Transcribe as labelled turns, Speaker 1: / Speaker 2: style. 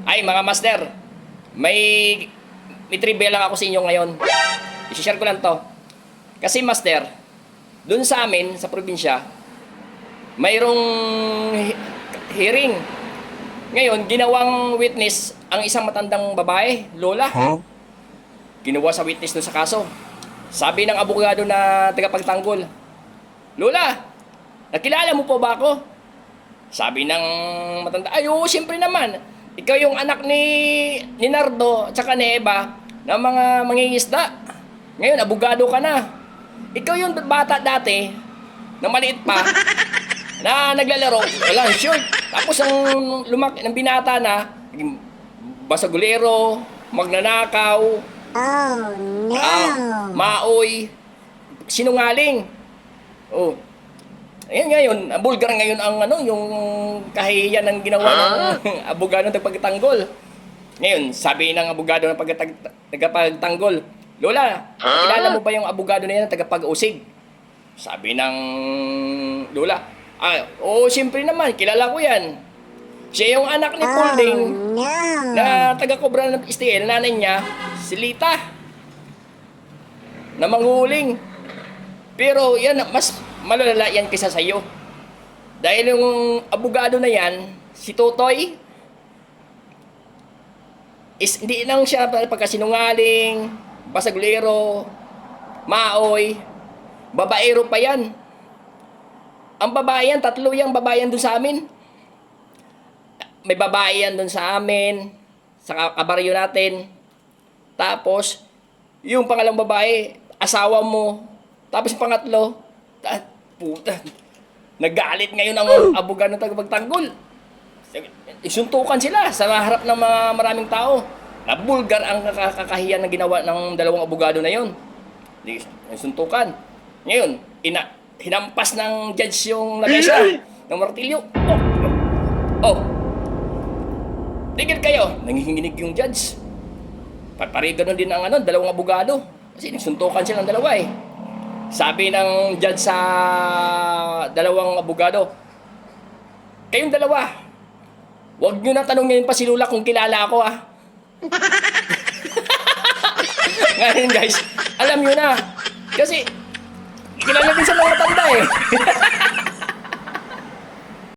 Speaker 1: Ay, mga master, may, may trivia lang ako sa inyo ngayon. I-share ko lang to. Kasi master, dun sa amin, sa probinsya, mayroong hearing. Ngayon, ginawang witness ang isang matandang babae, lola. Ginawa sa witness dun sa kaso. Sabi ng abogado na tagapagtanggol, Lola, nakilala mo po ba ako? Sabi ng matanda, ay oo, siyempre naman. Ikaw yung anak ni Nardo at saka ni Eva ng mga mangingisda. Ngayon, abogado ka na. Ikaw yung bata dati, na maliit pa, na naglalaro, walang short. Tapos ang lumaki, ng binata na, naging basagulero, magnanakaw, maoy, sinungaling. Oh. Ayan ngayon, bulgar ngayon ang yung kahihiyan ng ginawa ng abogado ng pagtanggol. Ngayon, sabi ng abogado ng tagapagtanggol, Lola, kilala mo ba yung abogado na yan ng tagapag-usig? Sabi ng Lola, oo, siyempre naman, kilala ko yan. Siya yung anak ni Paulding na taga-kobra ng STL, nanay niya, si Lita, na manguling. Pero yan, mas malala yan kaysa sa'yo. Dahil yung abogado na yan, si Totoy, hindi lang siya pagkasinungaling, basaglero, maoy, babaero pa yan. Ang babae yan, tatlo yung babae yan dun sa amin. May babae yan dun sa amin, sa kabaryo natin. Tapos, yung pangalang babae, asawa mo. Tapos yung pangatlo, puta, nagalit ngayon ang abogado ng tagapagtanggol. Isuntukan sila sa harap ng mga maraming tao. Na bulgar ang kakahiyan na ginawa ng dalawang abogado na yon. Isuntukan. Ngayon, hinampas ng judge yung lamesa ng martilyo. Oh. Tigil kayo. Nangihinginig yung judge. Pari ganun din ang dalawang abogado. Kasi nagsuntukan silang dalawa eh. Sabi ng judge sa dalawang abogado, kayong dalawa, huwag nyo na tanongin pa si Lola kung kilala ako Ngayon guys, alam nyo na. Kasi, kilala din sa mga tanda eh.